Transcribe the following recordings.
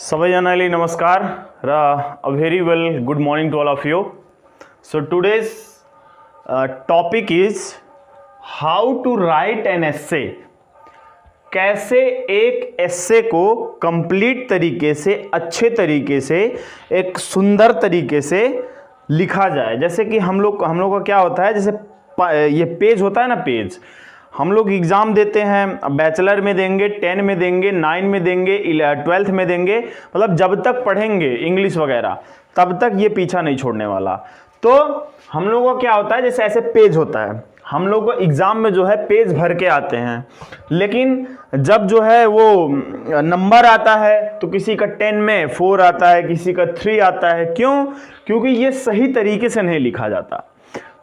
Savayanali Namaskar. A very well good morning to all of you. So today's topic is how to write an essay. कैसे एक एस्से को complete तरीके से, अच्छे तरीके से, एक सुंदर तरीके से लिखा जाए। जैसे कि हम लोग का क्या होता है, जैसे ये पेज होता है ना, पेज हम लोग एग्ज़ाम देते हैं, बैचलर में देंगे, 10 में देंगे, 9 में देंगे, 12th में देंगे, मतलब जब तक पढ़ेंगे इंग्लिश वगैरह तब तक ये पीछा नहीं छोड़ने वाला। तो हम लोगों का क्या होता है, जैसे ऐसे पेज होता है, हम लोग को एग्ज़ाम में जो है पेज भर के आते हैं, लेकिन जब जो है वो नंबर आता है तो किसी का 10 में 4 आता है, किसी का 3 आता है। क्यों? क्योंकि ये सही तरीके से नहीं लिखा जाता।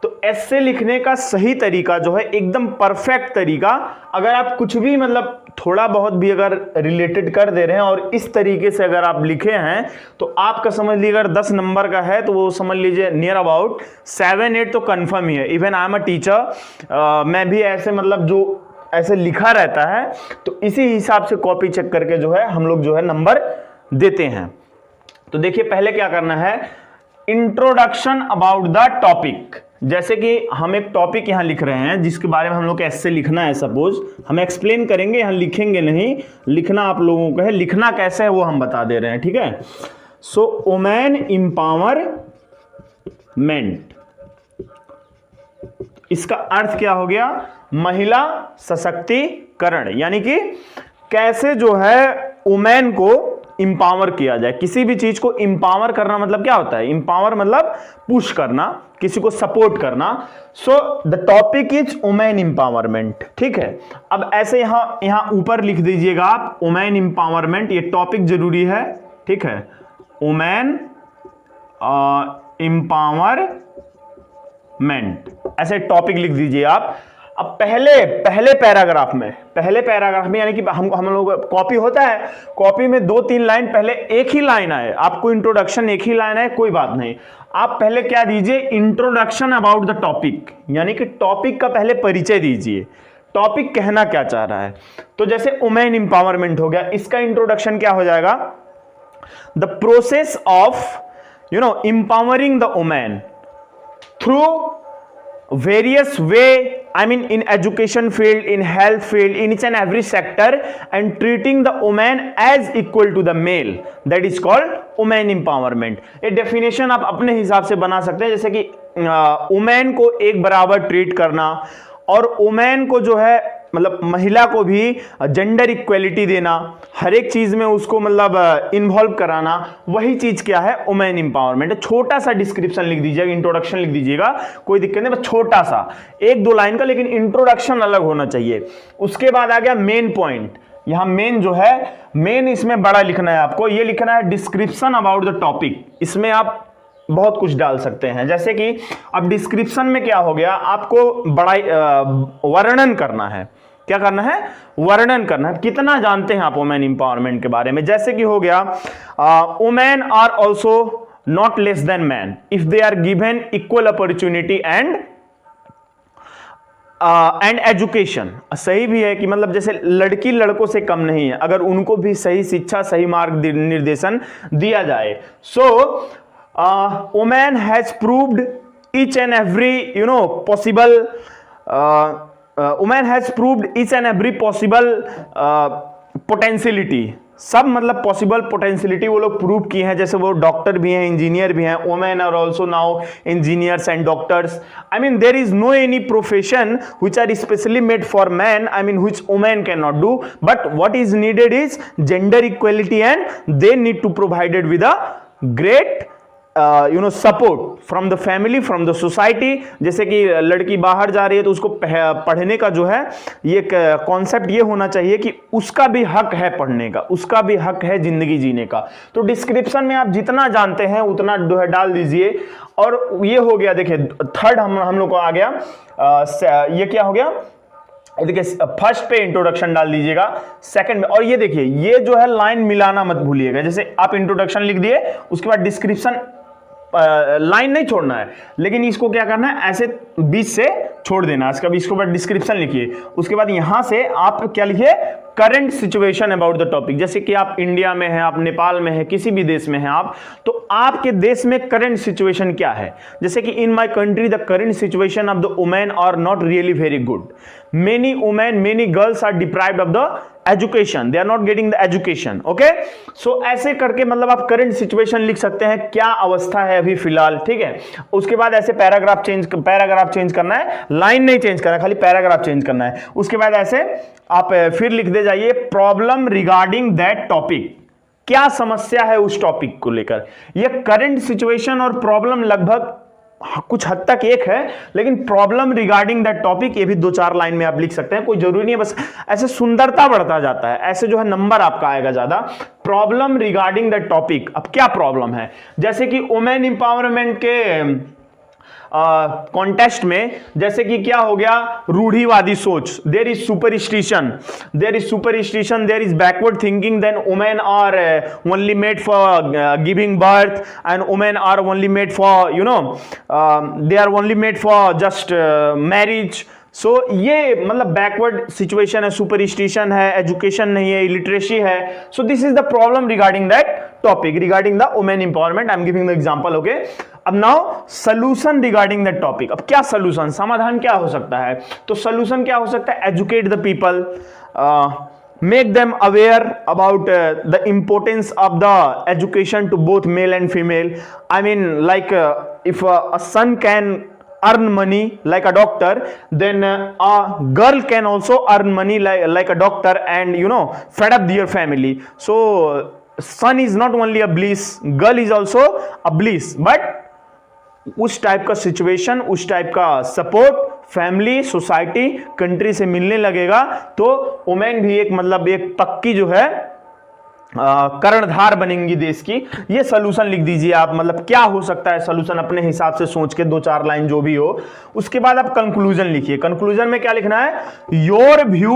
तो ऐसे लिखने का सही तरीका जो है, एकदम परफेक्ट तरीका, अगर आप कुछ भी मतलब थोड़ा बहुत भी अगर रिलेटेड कर दे रहे हैं और इस तरीके से अगर आप लिखे हैं तो आपका समझ लीजिए अगर 10 नंबर का है तो वो समझ लीजिए नियर अबाउट 7-8 तो कन्फर्म ही है। Even I am a teacher, मैं भी ऐसे मतलब जो ऐसे लिखा रहता है तो इसी हिसाब से कॉपी चेक करके जो है हम लोग जो है नंबर देते हैं। तो देखिए पहले क्या करना है, इंट्रोडक्शन अबाउट द टॉपिक। जैसे कि हम एक टॉपिक यहां लिख रहे हैं जिसके बारे में हम लोग को ऐसे लिखना है, सपोज हम एक्सप्लेन करेंगे, यहां लिखेंगे नहीं, लिखना आप लोगों को है। लिखना कैसे है वो हम बता दे रहे हैं, ठीक है। सो वुमेन एम्पावरमेंट, इसका अर्थ क्या हो गया, महिला सशक्तिकरण, यानी कि कैसे जो है वुमेन को इंपावर किया जाए। किसी भी चीज को इंपावर करना मतलब क्या होता है, इंपावर मतलब पुश करना, किसी को सपोर्ट करना। So the topic is women empowerment, ठीक है। अब ऐसे यहां ऊपर लिख दीजिएगा आप वुमेन इंपावरमेंट, ये टॉपिक जरूरी है, ठीक है। वुमेन इंपावरमेंट, ऐसे टॉपिक लिख दीजिए आप। अब पहले पैराग्राफ में यानी कि हम लोग कॉपी होता है, कॉपी में 2-3 लाइन, पहले एक ही लाइन आए, आपको इंट्रोडक्शन एक ही लाइन आए, कोई बात नहीं, आप पहले क्या दीजिए, इंट्रोडक्शन अबाउट द टॉपिक, यानी कि टॉपिक का पहले परिचय दीजिए, टॉपिक कहना क्या चाह रहा है। तो जैसे वुमेन इंपावरमेंट हो गया, इसका इंट्रोडक्शन क्या हो जाएगा, the process of empowering the women through various way, I mean in education field, in health field, in each and every sector, and treating the woman as equal to the male, that is called women empowerment। ये definition आप अपने हिसाब से बना सकते हैं, जैसे कि women को एक बराबर ट्रीट करना और वुमेन को जो है मतलब महिला को भी जेंडर इक्वलिटी देना, हर एक चीज में उसको मतलब इन्वॉल्व कराना, वही चीज क्या है, वुमेन इंपावरमेंट। छोटा सा डिस्क्रिप्शन लिख दीजिएगा, इंट्रोडक्शन लिख दीजिएगा, कोई दिक्कत नहीं, बस छोटा सा 1-2 लाइन का, लेकिन इंट्रोडक्शन अलग होना चाहिए। उसके बाद आ गया मेन पॉइंट। यहां मेन जो है, मेन इसमें बड़ा लिखना है आपको, ये लिखना है डिस्क्रिप्शन अबाउट द टॉपिक। इसमें आप बहुत कुछ डाल सकते हैं, जैसे कि अब डिस्क्रिप्शन में क्या हो गया, आपको बड़ा वर्णन करना है। क्या करना है, वर्णन करना है, कितना जानते हैं आप वुमेन इंपावरमेंट के बारे में। जैसे कि हो गया, women are also not less than man if they are given equal opportunity and education. सही भी है कि मतलब जैसे लड़की लड़कों से कम नहीं है, अगर उनको भी सही शिक्षा, सही मार्ग निर्देशन दिया जाए। सो woman has proved each and every possible woman has proved each and every possible potentiality, सब मतलब पॉसिबल पोटेंशियलिटी वो लोग प्रूव किए हैं। जैसे वो डॉक्टर भी हैं, इंजीनियर भी हैं, women are also now engineers and doctors. I mean there is no any profession which are specially made for man, I mean which women can not do, but what is needed is gender equality and they need to provided with a great support from the family, from the society. जैसे कि लड़की बाहर जा रही है तो उसको पढ़ने का जो है ये कॉन्सेप्ट ये होना चाहिए कि उसका भी हक है पढ़ने का, उसका भी हक है जिंदगी जीने का। तो डिस्क्रिप्शन में आप जितना जानते हैं उतना जो है डाल दीजिए। और ये हो गया, देखिए थर्ड हम लोग को आ गया, ये क्या हो गया, देखिए फर्स्ट पे इंट्रोडक्शन डाल दीजिएगा, सेकंड में, और ये देखिए ये जो है लाइन मिलाना मत भूलिएगा। जैसे आप इंट्रोडक्शन लिख दिए, उसके बाद डिस्क्रिप्शन, लाइन नहीं छोड़ना है, लेकिन इसको क्या करना है, ऐसे बीच से छोड़ देना। इसका बाद डिस्क्रिप्शन लिखिए, उसके बाद यहां से आप क्या लिखिए, current situation about the topic. जैसे कि आप इंडिया में हैं, आप नेपाल में हैं, किसी भी देश में हैं आप, तो आपके देश में करंट सिचुएशन क्या है। जैसे कि in my country the current situation of the women are not really very good, many women, many girls are deprived of the education, they are not getting the education. Okay, so ऐसे करके मतलब आप current situation लिख सकते हैं, क्या अवस्था है अभी फिलहाल, ठीक है। उसके बाद ऐसे पैराग्राफ चेंज करना है, लाइन नहीं चेंज करना है, खाली पैराग्राफ चेंज करना है। उसके बाद ऐसे आप फिर लिख दे जाइए प्रॉब्लम रिगार्डिंग दैट टॉपिक, क्या समस्या है उस टॉपिक को लेकर। यह करंट सिचुएशन और प्रॉब्लम लगभग कुछ हद तक एक है, लेकिन प्रॉब्लम रिगार्डिंग दैट टॉपिक ये भी 2-4 लाइन में आप लिख सकते हैं, कोई जरूरी नहीं है, बस ऐसे सुंदरता बढ़ता जाता है, ऐसे जो है नंबर आपका आएगा ज्यादा। प्रॉब्लम रिगार्डिंग दैट टॉपिक, अब क्या प्रॉब्लम है, जैसे कि वुमेन एम्पावरमेंट के कॉन्टेस्ट में जैसे कि क्या हो गया, रूढ़िवादी सोच, there is superstition, there is backward thinking, then women are only made for giving birth and women are only made for they are only made for just marriage. So ये मतलब बैकवर्ड सिचुएशन है, superstition है, education नहीं है, illiteracy है। So this is the problem regarding that topic, regarding the women empowerment. I am giving the example. Okay, अब now solution regarding that topic. अब क्या सॉल्यूशन, समाधान क्या हो सकता है, तो सॉल्यूशन क्या हो सकता है, educate the people, make them aware about the importance of the education to both male and female. I mean, like if a son can earn money like a doctor, then a girl can also earn money like a doctor and fed up their family. So son is not only a bliss, girl is also a bliss, but उस type का situation, उस type का support family, society, country से मिलने लगेगा तो women भी एक मतलब एक पक्की जो है कर्णधार बनेंगी देश की। ये सॉल्यूशन लिख दीजिए आप, मतलब क्या हो सकता है सॉल्यूशन अपने हिसाब से सोच के 2-4 लाइन जो भी हो। उसके बाद आप कंक्लूजन लिखिए। कंक्लूजन में क्या लिखना है, your view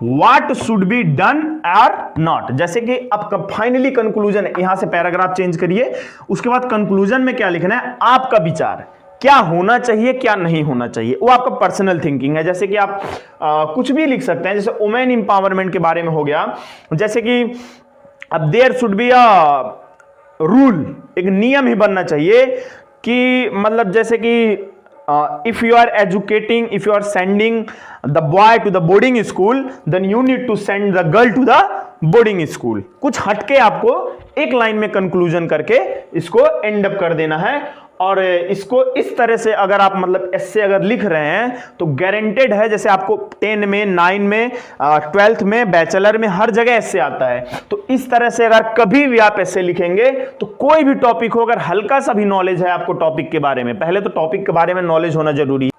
what should be done और नॉट। जैसे कि अब फाइनली कंक्लूजन, यहां से पैराग्राफ चेंज करिए। उसके बाद कंक्लूजन में क्या लिखना है, आपका विचार, क्या होना चाहिए क्या नहीं होना चाहिए, वो आपका पर्सनल थिंकिंग है। जैसे कि आप कुछ भी लिख सकते हैं, जैसे वुमेन एम्पावरमेंट के बारे में हो गया, जैसे कि अब there should be a rule, एक नियम ही बनना चाहिए कि मतलब जैसे कि if you are educating, if you are sending the boy to the boarding school, then you need to send the girl to the boarding school. कुछ हटके आपको एक लाइन में कंक्लूजन करके इसको एंड अप कर देना है। और इसको इस तरह से अगर आप मतलब ऐसे अगर लिख रहे हैं तो गारंटेड है, जैसे आपको 10 में, 9 में, 12th में, बैचलर में, हर जगह ऐसे आता है। तो इस तरह से अगर कभी भी आप ऐसे लिखेंगे तो कोई भी टॉपिक हो, अगर हल्का सा भी नॉलेज है आपको टॉपिक के बारे में, पहले तो टॉपिक के बारे में नॉलेज होना जरूरी है।